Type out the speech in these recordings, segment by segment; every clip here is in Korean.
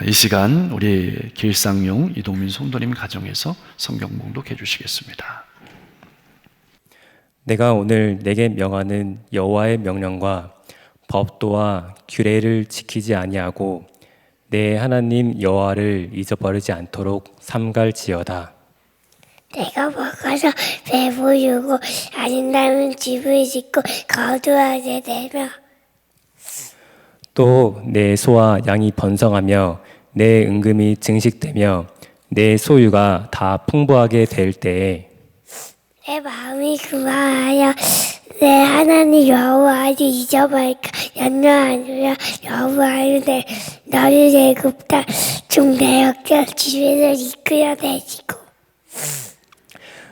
이 시간 우리 길상용 이동민 성도님 가정에서 성경 봉독해 주시겠습니다. 내가 오늘 내게 명하는 여호와의 명령과 법도와 규례를 지키지 아니하고 내 하나님 여호와를 잊어버리지 않도록 삼갈지어다. 내가 먹어서 배부르고 아름다운 집을 짓고 거두하게 되며 또 내 소와 양이 번성하며 내 은금이 증식되며 내 소유가 다 풍부하게 될 때에 내 마음이 그만하여 내 하나님 여호와를 잊어버릴까 염려하느라 여호와를 너를 애굽 땅 중대역적 집에서 이끌어 내시고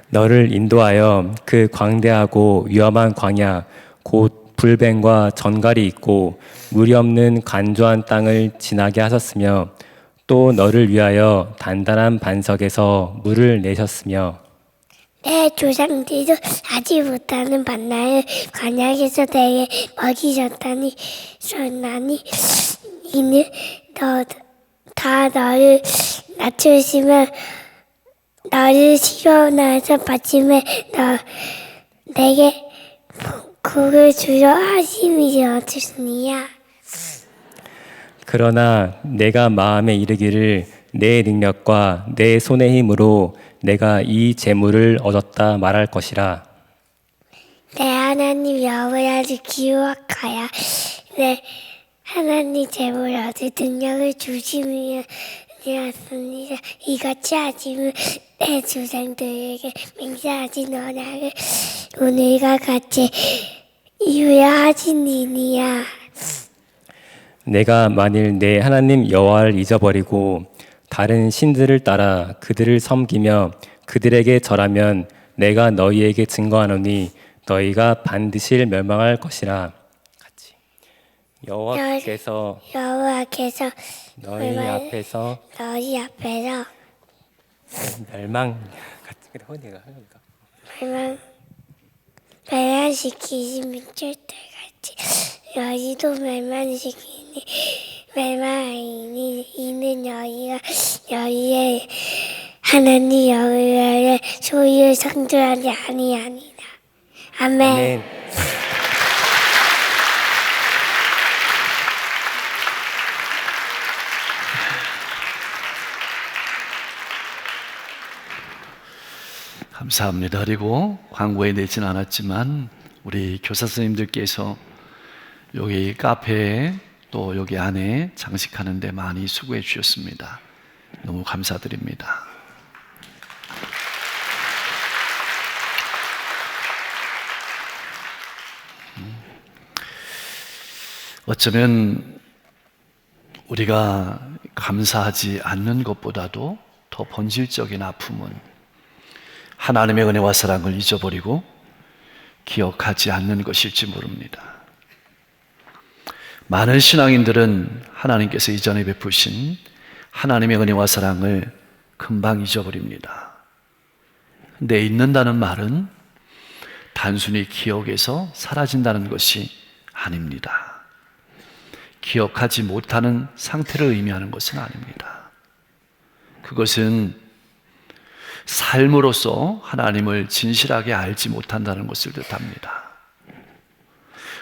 너를 인도하여 그 광대하고 위험한 광야 곧 불뱀과 전갈이 있고 물이 없는 간조한 땅을 지나게 하셨으며 또 너를 위하여 단단한 반석에서 물을 내셨으며 내 조상들도 하지 못하는 만나를 광야에서 내게 먹이셨다니 셨나니 이는 다 너를 낮추시면 너를 시원해서 받침에 내게 그를 주려 하심이 되었으니야. 그러나 내가 마음에 이르기를 내 능력과 내 손의 힘으로 내가 이 재물을 얻었다 말할 것이라. 내 하나님 여호와를 기억하여 내 하나님 재물 얻을 능력을 주심이었습니다. 이같이 하심은 내 조상들에게 맹세하신 언약을 오늘과 같이 이루하시니라. 내가 만일 내 하나님 여호와를 잊어버리고 다른 신들을 따라 그들을 섬기며 그들에게 절하면 내가 너희에게 증거하노니 너희가 반드시 멸망할 것이라. 같이 여호와께서 너희 앞에서 멸망시키시면 절대같이 너희도 멸망시키니 멸망하니 이는 너희가 너희의 하나님 여호와의 소유를 상실하지 아니하니라. 아멘. 아멘. 감사합니다. 그리고 광고에 내진 않았지만 우리 교사 선생님들께서 여기 카페에 또 여기 안에 장식하는 데 많이 수고해 주셨습니다. 너무 감사드립니다. 어쩌면 우리가 감사하지 않는 것보다도 더 본질적인 아픔은 하나님의 은혜와 사랑을 잊어버리고 기억하지 않는 것일지 모릅니다. 많은 신앙인들은 하나님께서 이전에 베푸신 하나님의 은혜와 사랑을 금방 잊어버립니다. 근데 잊는다는 말은 단순히 기억에서 사라진다는 것이 아닙니다. 기억하지 못하는 상태를 의미하는 것은 아닙니다. 그것은 삶으로서 하나님을 진실하게 알지 못한다는 것을 뜻합니다.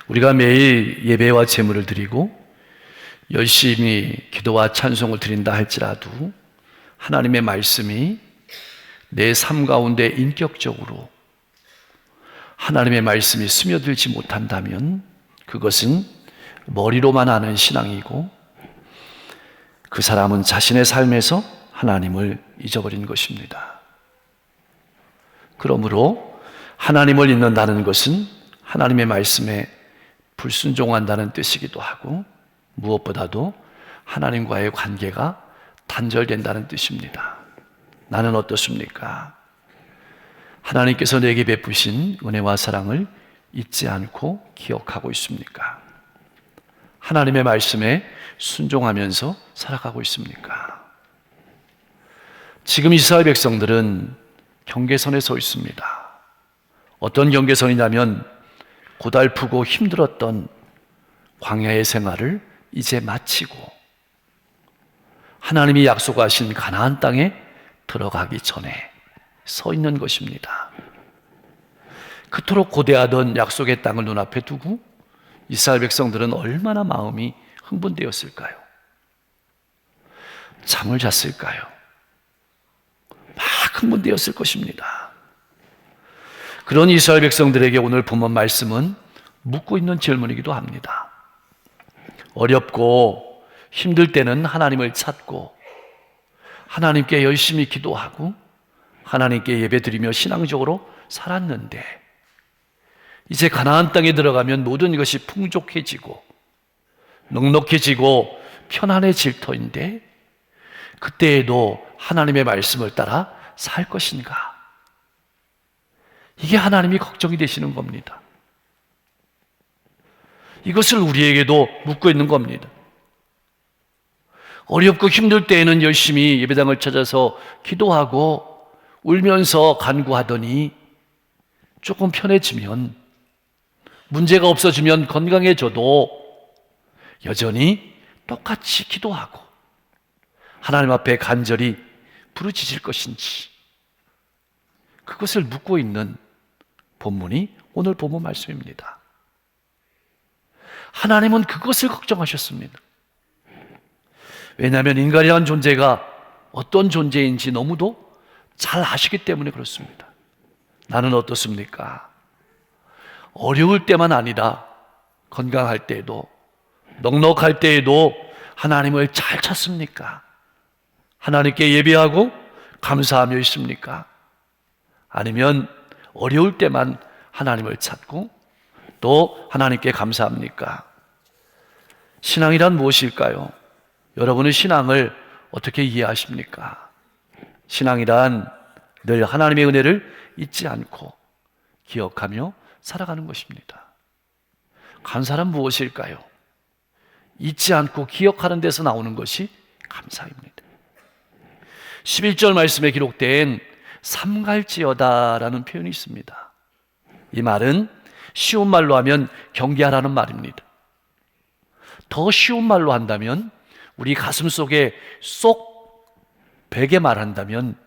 우리가 매일 예배와 제물을 드리고 열심히 기도와 찬송을 드린다 할지라도 하나님의 말씀이 내 삶 가운데 인격적으로 하나님의 말씀이 스며들지 못한다면 그것은 머리로만 아는 신앙이고 그 사람은 자신의 삶에서 하나님을 잊어버린 것입니다. 그러므로 하나님을 잊는다는 것은 하나님의 말씀에 불순종한다는 뜻이기도 하고 무엇보다도 하나님과의 관계가 단절된다는 뜻입니다. 나는 어떻습니까? 하나님께서 내게 베푸신 은혜와 사랑을 잊지 않고 기억하고 있습니까? 하나님의 말씀에 순종하면서 살아가고 있습니까? 지금 이스라엘 백성들은 경계선에 서 있습니다. 어떤 경계선이냐면 고달프고 힘들었던 광야의 생활을 이제 마치고 하나님이 약속하신 가나안 땅에 들어가기 전에 서 있는 것입니다. 그토록 고대하던 약속의 땅을 눈앞에 두고 이스라엘 백성들은 얼마나 마음이 흥분되었을까요? 잠을 잤을까요? 막 흥분되었을 것입니다. 그런 이스라엘 백성들에게 오늘 본문 말씀은 묻고 있는 질문이기도 합니다. 어렵고 힘들 때는 하나님을 찾고 하나님께 열심히 기도하고 하나님께 예배드리며 신앙적으로 살았는데 이제 가나안 땅에 들어가면 모든 것이 풍족해지고 넉넉해지고 편안해질 터인데 그때에도 하나님의 말씀을 따라 살 것인가? 이게 하나님이 걱정이 되시는 겁니다. 이것을 우리에게도 묻고 있는 겁니다. 어렵고 힘들 때에는 열심히 예배당을 찾아서 기도하고 울면서 간구하더니 조금 편해지면 문제가 없어지면 건강해져도 여전히 똑같이 기도하고 하나님 앞에 간절히 부르짖을 것인지 그것을 묻고 있는 본문이 오늘 본문 말씀입니다. 하나님은 그것을 걱정하셨습니다. 왜냐하면 인간이라는 존재가 어떤 존재인지 너무도 잘 아시기 때문에 그렇습니다. 나는 어떻습니까? 어려울 때만 아니라 건강할 때에도 넉넉할 때에도 하나님을 잘 찾습니까? 하나님께 예배하고 감사하며 있습니까? 아니면 어려울 때만 하나님을 찾고 또 하나님께 감사합니까? 신앙이란 무엇일까요? 여러분의 신앙을 어떻게 이해하십니까? 신앙이란 늘 하나님의 은혜를 잊지 않고 기억하며 살아가는 것입니다. 감사란 무엇일까요? 잊지 않고 기억하는 데서 나오는 것이 감사입니다. 11절 말씀에 기록된 삼갈지어다라는 표현이 있습니다. 이 말은 쉬운 말로 하면 경계하라는 말입니다. 더 쉬운 말로 한다면 우리 가슴 속에 쏙 배게 말한다면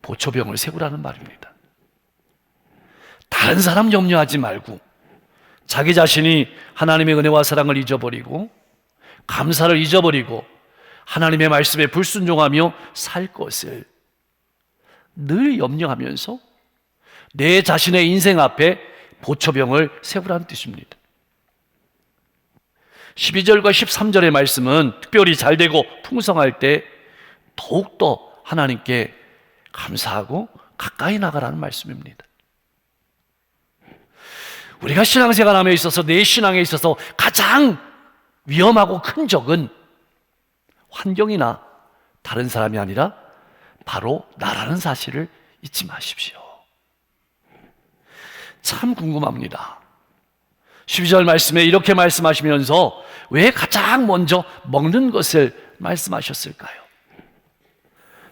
보초병을 세우라는 말입니다. 다른 사람 염려하지 말고 자기 자신이 하나님의 은혜와 사랑을 잊어버리고 감사를 잊어버리고 하나님의 말씀에 불순종하며 살 것을 늘 염려하면서 내 자신의 인생 앞에 보초병을 세우라는 뜻입니다. 12절과 13절의 말씀은 특별히 잘되고 풍성할 때 더욱더 하나님께 감사하고 가까이 나가라는 말씀입니다. 우리가 신앙생활함에 있어서 내 신앙에 있어서 가장 위험하고 큰 적은 환경이나 다른 사람이 아니라 바로 나라는 사실을 잊지 마십시오. 참 궁금합니다. 12절 말씀에 이렇게 말씀하시면서 왜 가장 먼저 먹는 것을 말씀하셨을까요?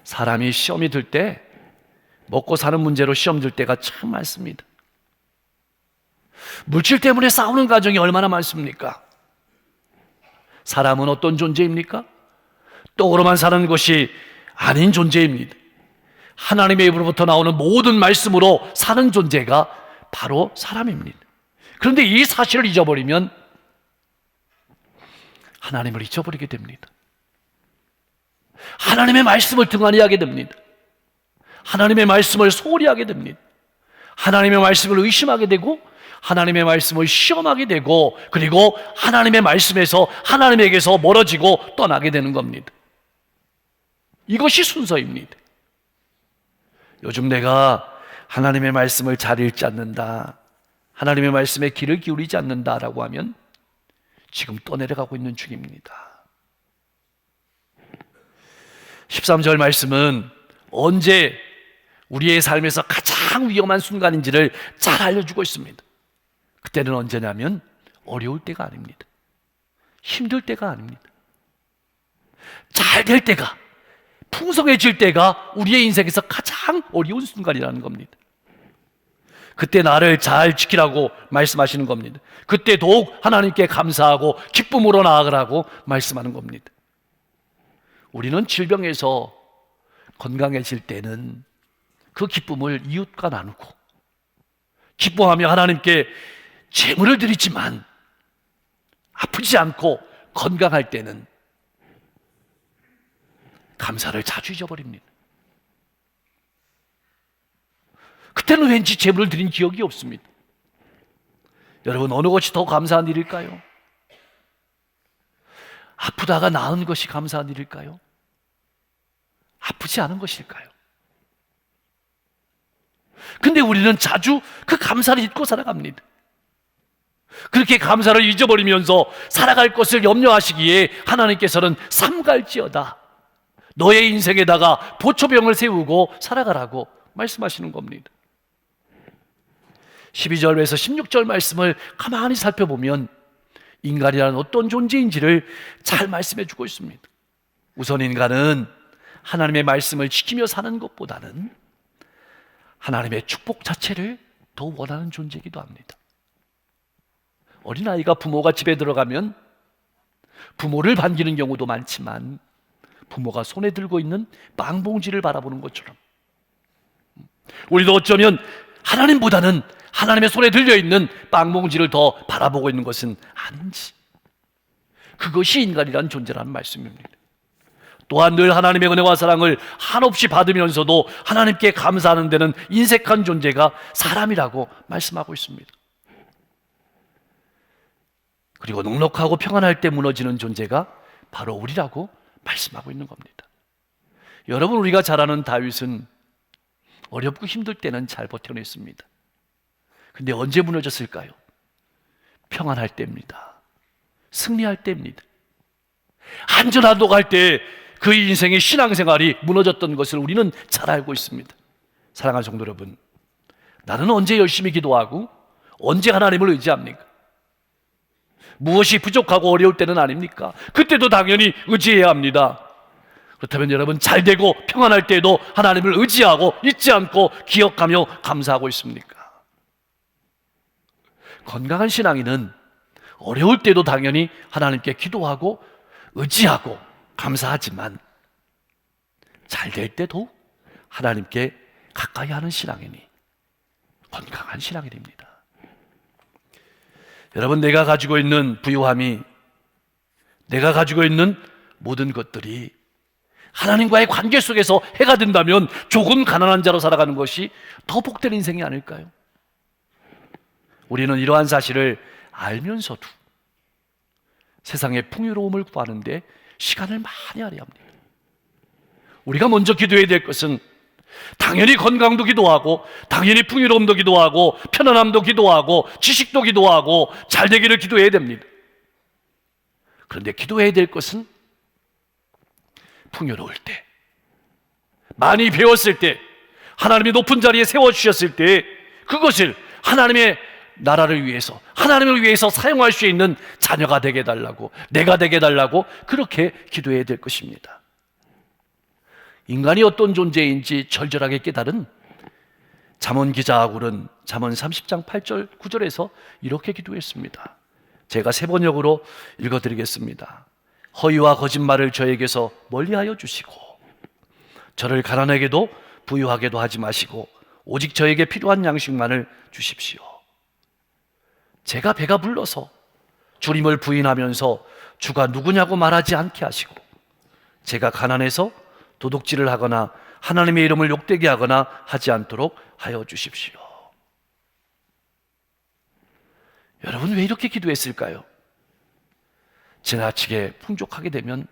사람이 시험이 들 때 먹고 사는 문제로 시험 들 때가 참 많습니다. 물질 때문에 싸우는 가정이 얼마나 많습니까? 사람은 어떤 존재입니까? 떡으로만 사는 것이 아닌 존재입니다. 하나님의 입으로부터 나오는 모든 말씀으로 사는 존재가 바로 사람입니다. 그런데 이 사실을 잊어버리면 하나님을 잊어버리게 됩니다. 하나님의 말씀을 등한히 하게 됩니다. 하나님의 말씀을 소홀히 하게 됩니다. 하나님의 말씀을 의심하게 되고 하나님의 말씀을 시험하게 되고 그리고 하나님의 말씀에서 하나님에게서 멀어지고 떠나게 되는 겁니다. 이것이 순서입니다. 요즘 내가 하나님의 말씀을 잘 읽지 않는다, 하나님의 말씀에 귀를 기울이지 않는다라고 하면 지금 떠내려가고 있는 중입니다. 13절 말씀은 언제 우리의 삶에서 가장 위험한 순간인지를 잘 알려주고 있습니다. 그때는 언제냐면 어려울 때가 아닙니다. 힘들 때가 아닙니다. 잘 될 때가, 풍성해질 때가 우리의 인생에서 가장 어려운 순간이라는 겁니다. 그때 나를 잘 지키라고 말씀하시는 겁니다. 그때 더욱 하나님께 감사하고 기쁨으로 나아가라고 말씀하는 겁니다. 우리는 질병에서 건강해질 때는 그 기쁨을 이웃과 나누고 기뻐하며 하나님께 제물을 드리지만 아프지 않고 건강할 때는 감사를 자주 잊어버립니다. 그때는 왠지 제물을 드린 기억이 없습니다. 여러분, 어느 것이 더 감사한 일일까요? 아프다가 나은 것이 감사한 일일까요? 아프지 않은 것일까요? 근데 우리는 자주 그 감사를 잊고 살아갑니다. 그렇게 감사를 잊어버리면서 살아갈 것을 염려하시기에 하나님께서는 삼갈지어다, 너의 인생에다가 보초병을 세우고 살아가라고 말씀하시는 겁니다. 12절에서 16절 말씀을 가만히 살펴보면 인간이란 어떤 존재인지를 잘 말씀해 주고 있습니다. 우선 인간은 하나님의 말씀을 지키며 사는 것보다는 하나님의 축복 자체를 더 원하는 존재이기도 합니다. 어린아이가 부모가 집에 들어가면 부모를 반기는 경우도 많지만 부모가 손에 들고 있는 빵봉지를 바라보는 것처럼 우리도 어쩌면 하나님보다는 하나님의 손에 들려있는 빵봉지를 더 바라보고 있는 것은 아닌지, 그것이 인간이란 존재라는 말씀입니다. 또한 늘 하나님의 은혜와 사랑을 한없이 받으면서도 하나님께 감사하는 데는 인색한 존재가 사람이라고 말씀하고 있습니다. 그리고 넉넉하고 평안할 때 무너지는 존재가 바로 우리라고 말씀하고 있는 겁니다. 여러분, 우리가 잘 아는 다윗은 어렵고 힘들 때는 잘 버텨냈습니다. 근데 언제 무너졌을까요? 평안할 때입니다. 승리할 때입니다. 안전하도록 할 때 그 인생의 신앙생활이 무너졌던 것을 우리는 잘 알고 있습니다. 사랑하는 성도 여러분, 나는 언제 열심히 기도하고 언제 하나님을 의지합니까? 무엇이 부족하고 어려울 때는 아닙니까? 그때도 당연히 의지해야 합니다. 그렇다면 여러분, 잘 되고 평안할 때에도 하나님을 의지하고 잊지 않고 기억하며 감사하고 있습니까? 건강한 신앙인은 어려울 때도 당연히 하나님께 기도하고 의지하고 감사하지만 잘 될 때도 하나님께 가까이 하는 신앙인이 건강한 신앙인입니다. 여러분, 내가 가지고 있는 부유함이, 내가 가지고 있는 모든 것들이 하나님과의 관계 속에서 해가 된다면 조금 가난한 자로 살아가는 것이 더 복된 인생이 아닐까요? 우리는 이러한 사실을 알면서도 세상의 풍요로움을 구하는데 시간을 많이 할애합니다. 우리가 먼저 기도해야 될 것은 당연히 건강도 기도하고 당연히 풍요로움도 기도하고 편안함도 기도하고 지식도 기도하고 잘 되기를 기도해야 됩니다. 그런데 기도해야 될 것은 풍요로울 때, 많이 배웠을 때, 하나님이 높은 자리에 세워주셨을 때 그것을 하나님의 나라를 위해서, 하나님을 위해서 사용할 수 있는 자녀가 되게 해달라고, 내가 되게 해달라고 그렇게 기도해야 될 것입니다. 인간이 어떤 존재인지 절절하게 깨달은 잠언 기자 아굴은 잠언 30장 8절 9절에서 이렇게 기도했습니다. 제가 세 번역으로 읽어드리겠습니다. 허위와 거짓말을 저에게서 멀리하여 주시고 저를 가난하게도 부유하게도 하지 마시고 오직 저에게 필요한 양식만을 주십시오. 제가 배가 불러서 주님을 부인하면서 주가 누구냐고 말하지 않게 하시고 제가 가난해서 도둑질을 하거나 하나님의 이름을 욕되게 하거나 하지 않도록 하여 주십시오. 여러분, 왜 이렇게 기도했을까요? 지나치게 풍족하게 되면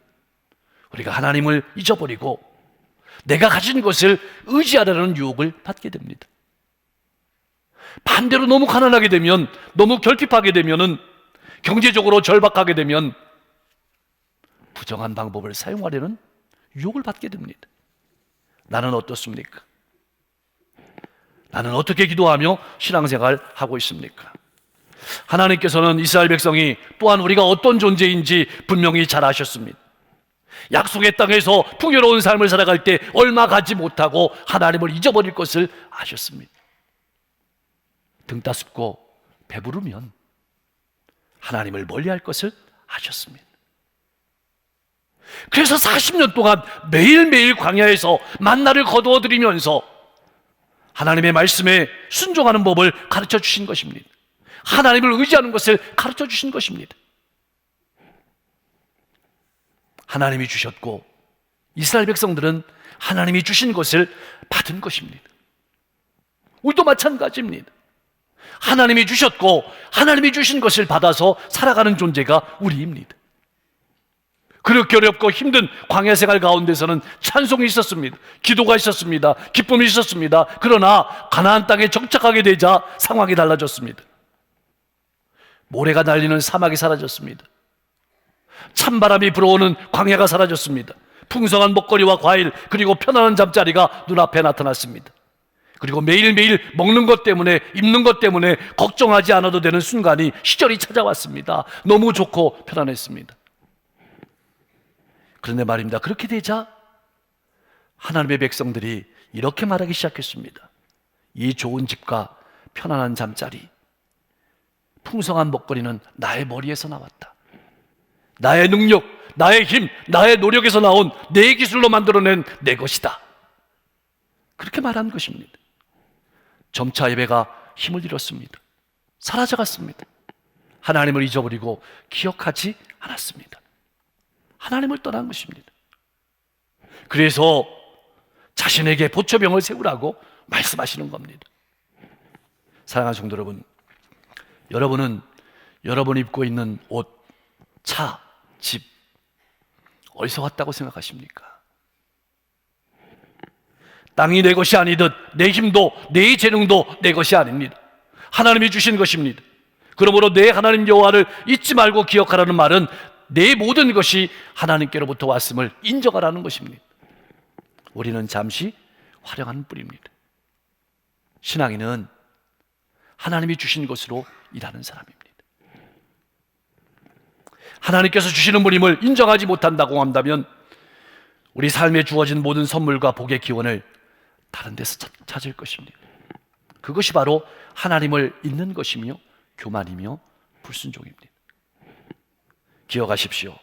우리가 하나님을 잊어버리고 내가 가진 것을 의지하려는 유혹을 받게 됩니다. 반대로 너무 가난하게 되면, 너무 결핍하게 되면은, 경제적으로 절박하게 되면 부정한 방법을 사용하려는 유혹을 받게 됩니다. 나는 어떻습니까? 나는 어떻게 기도하며 신앙생활 하고 있습니까? 하나님께서는 이스라엘 백성이 또한 우리가 어떤 존재인지 분명히 잘 아셨습니다. 약속의 땅에서 풍요로운 삶을 살아갈 때 얼마 가지 못하고 하나님을 잊어버릴 것을 아셨습니다. 등 따숩고 배부르면 하나님을 멀리할 것을 아셨습니다. 그래서 40년 동안 매일매일 광야에서 만나를 거두어 드리면서 하나님의 말씀에 순종하는 법을 가르쳐 주신 것입니다. 하나님을 의지하는 것을 가르쳐 주신 것입니다. 하나님이 주셨고 이스라엘 백성들은 하나님이 주신 것을 받은 것입니다. 우리도 마찬가지입니다. 하나님이 주셨고 하나님이 주신 것을 받아서 살아가는 존재가 우리입니다. 그렇게 어렵고 힘든 광야 생활 가운데서는 찬송이 있었습니다. 기도가 있었습니다. 기쁨이 있었습니다. 그러나 가나안 땅에 정착하게 되자 상황이 달라졌습니다. 모래가 날리는 사막이 사라졌습니다. 찬바람이 불어오는 광야가 사라졌습니다. 풍성한 먹거리와 과일 그리고 편안한 잠자리가 눈앞에 나타났습니다. 그리고 매일매일 먹는 것 때문에 입는 것 때문에 걱정하지 않아도 되는 순간이 시절이 찾아왔습니다. 너무 좋고 편안했습니다. 그런데 말입니다. 그렇게 되자 하나님의 백성들이 이렇게 말하기 시작했습니다. 이 좋은 집과 편안한 잠자리, 풍성한 먹거리는 나의 머리에서 나왔다. 나의 능력, 나의 힘, 나의 노력에서 나온 내 기술로 만들어낸 내 것이다. 그렇게 말한 것입니다. 점차 예배가 힘을 잃었습니다. 사라져갔습니다. 하나님을 잊어버리고 기억하지 않았습니다. 하나님을 떠난 것입니다. 그래서 자신에게 보초병을 세우라고 말씀하시는 겁니다. 사랑하는 성도 여러분, 여러분은 여러분 입고 있는 옷, 차, 집 어디서 왔다고 생각하십니까? 땅이 내 것이 아니듯 내 힘도 내 재능도 내 것이 아닙니다. 하나님이 주신 것입니다. 그러므로 내 하나님 여호와를 잊지 말고 기억하라는 말은 내 모든 것이 하나님께로부터 왔음을 인정하라는 것입니다. 우리는 잠시 활용하는 뿐입니다. 신앙인은 하나님이 주신 것으로 일하는 사람입니다. 하나님께서 주시는 분임을 인정하지 못한다고 한다면 우리 삶에 주어진 모든 선물과 복의 기원을 다른 데서 찾을 것입니다. 그것이 바로 하나님을 잊는 것이며 교만이며 불순종입니다. 기억하십시오.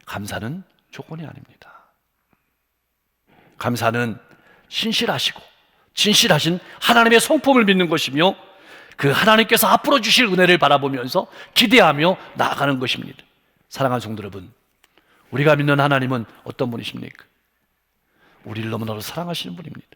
감사는 조건이 아닙니다. 감사는 신실하시고 진실하신 하나님의 성품을 믿는 것이며 그 하나님께서 앞으로 주실 은혜를 바라보면서 기대하며 나아가는 것입니다. 사랑하는 성도 여러분, 우리가 믿는 하나님은 어떤 분이십니까? 우리를 너무나도 사랑하시는 분입니다.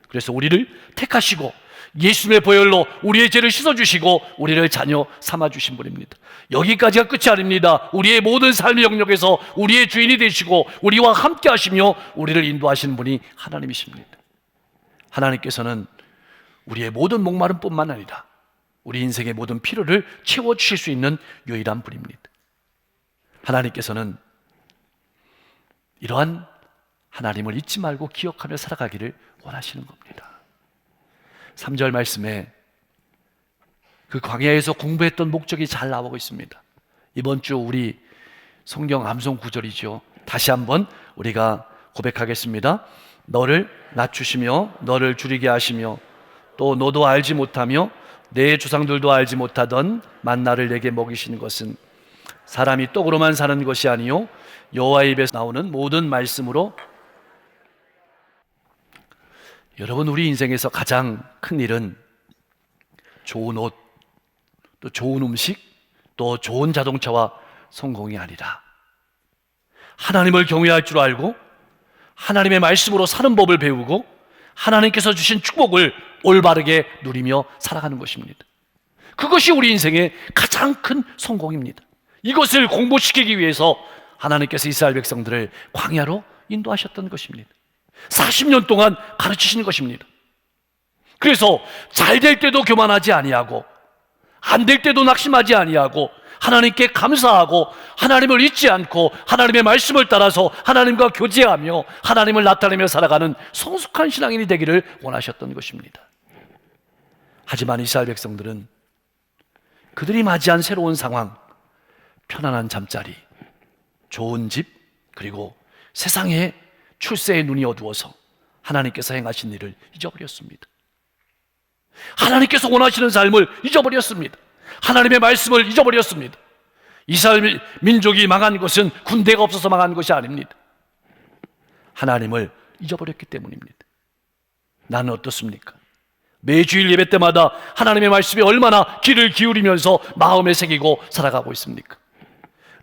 그래서 우리를 택하시고 예수님의 보혈로 우리의 죄를 씻어주시고 우리를 자녀 삼아주신 분입니다. 여기까지가 끝이 아닙니다. 우리의 모든 삶의 영역에서 우리의 주인이 되시고 우리와 함께 하시며 우리를 인도하시는 분이 하나님이십니다. 하나님께서는 우리의 모든 목마름 뿐만 아니라 우리 인생의 모든 필요를 채워주실 수 있는 유일한 분입니다. 하나님께서는 이러한 하나님을 잊지 말고 기억하며 살아가기를 원하시는 겁니다. 3절 말씀에 그 광야에서 공부했던 목적이 잘 나오고 있습니다. 이번 주 우리 성경 암송 구절이죠. 다시 한번 우리가 고백하겠습니다. 너를 낮추시며 너를 줄이게 하시며 또 너도 알지 못하며 내 조상들도 알지 못하던 만나를 내게 먹이시는 것은 사람이 떡으로만 사는 것이 아니요 여호와의 입에서 나오는 모든 말씀으로. 여러분, 우리 인생에서 가장 큰 일은 좋은 옷, 또 좋은 음식, 또 좋은 자동차와 성공이 아니라 하나님을 경외할 줄 알고 하나님의 말씀으로 사는 법을 배우고 하나님께서 주신 축복을 올바르게 누리며 살아가는 것입니다. 그것이 우리 인생의 가장 큰 성공입니다. 이것을 공부시키기 위해서 하나님께서 이스라엘 백성들을 광야로 인도하셨던 것입니다. 40년 동안 가르치신 것입니다. 그래서 잘 될 때도 교만하지 아니하고 안 될 때도 낙심하지 아니하고 하나님께 감사하고 하나님을 잊지 않고 하나님의 말씀을 따라서 하나님과 교제하며 하나님을 나타내며 살아가는 성숙한 신앙인이 되기를 원하셨던 것입니다. 하지만 이스라엘 백성들은 그들이 맞이한 새로운 상황, 편안한 잠자리, 좋은 집, 그리고 세상에 출세의 눈이 어두워서 하나님께서 행하신 일을 잊어버렸습니다. 하나님께서 원하시는 삶을 잊어버렸습니다. 하나님의 말씀을 잊어버렸습니다. 이스라엘 민족이 망한 것은 군대가 없어서 망한 것이 아닙니다. 하나님을 잊어버렸기 때문입니다. 나는 어떻습니까? 매주일 예배 때마다 하나님의 말씀에 얼마나 귀를 기울이면서 마음에 새기고 살아가고 있습니까?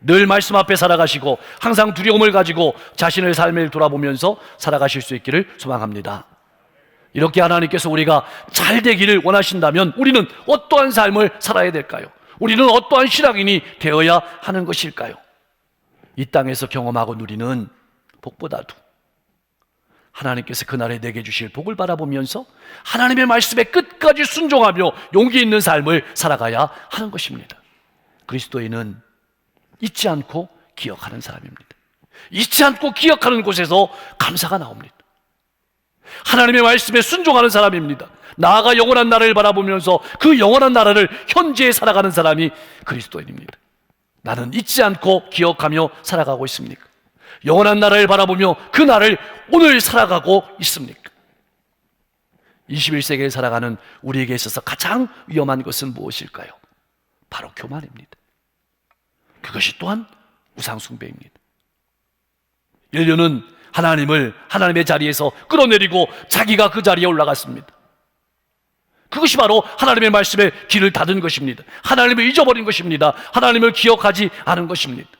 늘 말씀 앞에 살아가시고 항상 두려움을 가지고 자신의 삶을 돌아보면서 살아가실 수 있기를 소망합니다. 이렇게 하나님께서 우리가 잘 되기를 원하신다면 우리는 어떠한 삶을 살아야 될까요? 우리는 어떠한 신앙인이 되어야 하는 것일까요? 이 땅에서 경험하고 누리는 복보다도 하나님께서 그날에 내게 주실 복을 바라보면서 하나님의 말씀에 끝까지 순종하며 용기 있는 삶을 살아가야 하는 것입니다. 그리스도인은 잊지 않고 기억하는 사람입니다. 잊지 않고 기억하는 곳에서 감사가 나옵니다. 하나님의 말씀에 순종하는 사람입니다. 나아가 영원한 나라를 바라보면서 그 영원한 나라를 현재에 살아가는 사람이 그리스도인입니다. 나는 잊지 않고 기억하며 살아가고 있습니까? 영원한 나라를 바라보며 그 날을 오늘 살아가고 있습니까? 21세기에 살아가는 우리에게 있어서 가장 위험한 것은 무엇일까요? 바로 교만입니다. 그것이 또한 우상숭배입니다. 인류는 하나님을 하나님의 자리에서 끌어내리고 자기가 그 자리에 올라갔습니다. 그것이 바로 하나님의 말씀에 귀를 닫은 것입니다. 하나님을 잊어버린 것입니다. 하나님을 기억하지 않은 것입니다.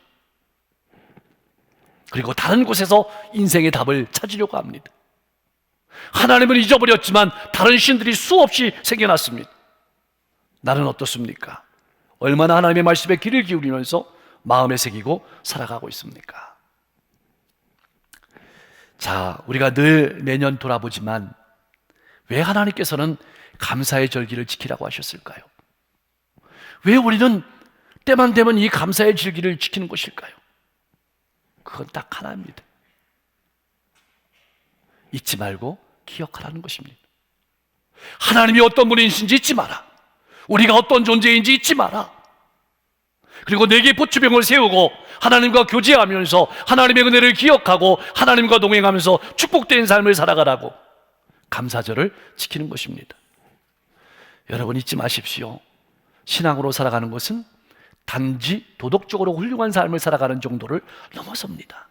그리고 다른 곳에서 인생의 답을 찾으려고 합니다. 하나님을 잊어버렸지만 다른 신들이 수없이 생겨났습니다. 나는 어떻습니까? 얼마나 하나님의 말씀에 귀를 기울이면서 마음에 새기고 살아가고 있습니까? 자, 우리가 늘 매년 돌아보지만 왜 하나님께서는 감사의 절기를 지키라고 하셨을까요? 왜 우리는 때만 되면 이 감사의 절기를 지키는 것일까요? 그건 딱 하나입니다. 잊지 말고 기억하라는 것입니다. 하나님이 어떤 분이신지 잊지 마라. 우리가 어떤 존재인지 잊지 마라. 그리고 내게 보초병을 세우고 하나님과 교제하면서 하나님의 은혜를 기억하고 하나님과 동행하면서 축복된 삶을 살아가라고 감사절을 지키는 것입니다. 여러분 잊지 마십시오. 신앙으로 살아가는 것은 단지 도덕적으로 훌륭한 삶을 살아가는 정도를 넘어섭니다.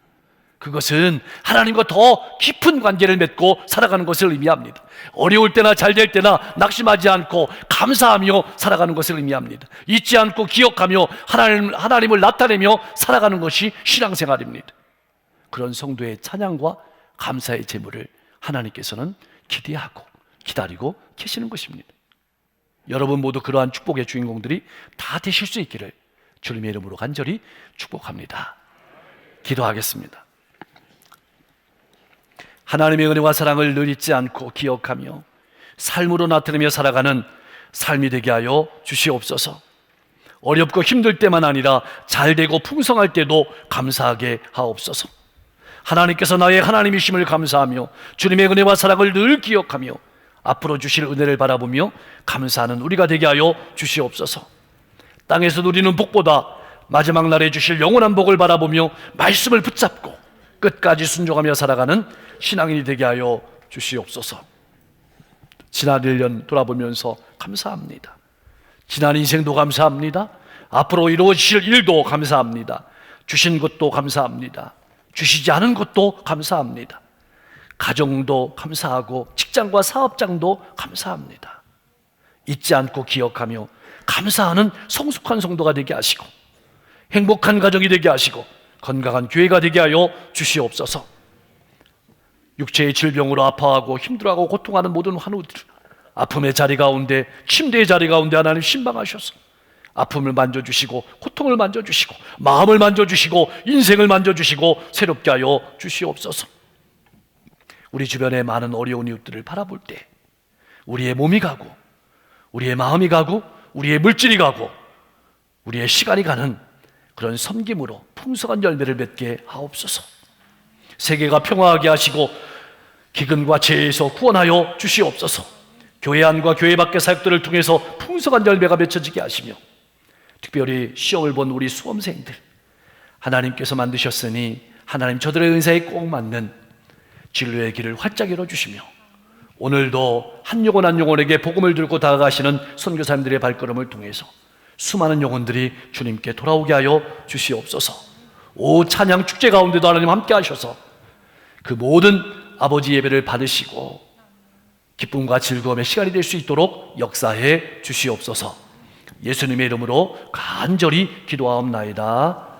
그것은 하나님과 더 깊은 관계를 맺고 살아가는 것을 의미합니다. 어려울 때나 잘 될 때나 낙심하지 않고 감사하며 살아가는 것을 의미합니다. 잊지 않고 기억하며 하나님을 나타내며 살아가는 것이 신앙생활입니다. 그런 성도의 찬양과 감사의 제물을 하나님께서는 기대하고 기다리고 계시는 것입니다. 여러분 모두 그러한 축복의 주인공들이 다 되실 수 있기를 주님의 이름으로 간절히 축복합니다. 기도하겠습니다. 하나님의 은혜와 사랑을 늘 잊지 않고 기억하며 삶으로 나타내며 살아가는 삶이 되게 하여 주시옵소서. 어렵고 힘들 때만 아니라 잘 되고 풍성할 때도 감사하게 하옵소서. 하나님께서 나의 하나님이심을 감사하며 주님의 은혜와 사랑을 늘 기억하며 앞으로 주실 은혜를 바라보며 감사하는 우리가 되게 하여 주시옵소서. 땅에서 누리는 복보다 마지막 날에 주실 영원한 복을 바라보며 말씀을 붙잡고 끝까지 순종하며 살아가는 신앙인이 되게 하여 주시옵소서. 지난 1년 돌아보면서 감사합니다. 지난 인생도 감사합니다. 앞으로 이루어지실 일도 감사합니다. 주신 것도 감사합니다. 주시지 않은 것도 감사합니다. 가정도 감사하고 직장과 사업장도 감사합니다. 잊지 않고 기억하며 감사하는 성숙한 성도가 되게 하시고 행복한 가정이 되게 하시고 건강한 교회가 되게 하여 주시옵소서. 육체의 질병으로 아파하고 힘들어하고 고통하는 모든 환우들, 아픔의 자리 가운데 침대의 자리 가운데 하나님 신방하셔서 아픔을 만져주시고 고통을 만져주시고 마음을 만져주시고 인생을 만져주시고 새롭게 하여 주시옵소서. 우리 주변의 많은 어려운 이웃들을 바라볼 때 우리의 몸이 가고 우리의 마음이 가고 우리의 물질이 가고 우리의 시간이 가는 그런 섬김으로 풍성한 열매를 맺게 하옵소서. 세계가 평화하게 하시고 기근과 재해에서 구원하여 주시옵소서. 교회 안과 교회 밖의 사역들을 통해서 풍성한 열매가 맺혀지게 하시며 특별히 시험을 본 우리 수험생들 하나님께서 만드셨으니 하나님 저들의 은사에 꼭 맞는 진로의 길을 활짝 열어주시며 오늘도 한 영혼 한 영혼에게 복음을 들고 다가가시는 선교사님들의 발걸음을 통해서 수많은 영혼들이 주님께 돌아오게 하여 주시옵소서. 오 찬양 축제 가운데도 하나님 함께 하셔서 그 모든 아버지 예배를 받으시고 기쁨과 즐거움의 시간이 될 수 있도록 역사해 주시옵소서. 예수님의 이름으로 간절히 기도하옵나이다.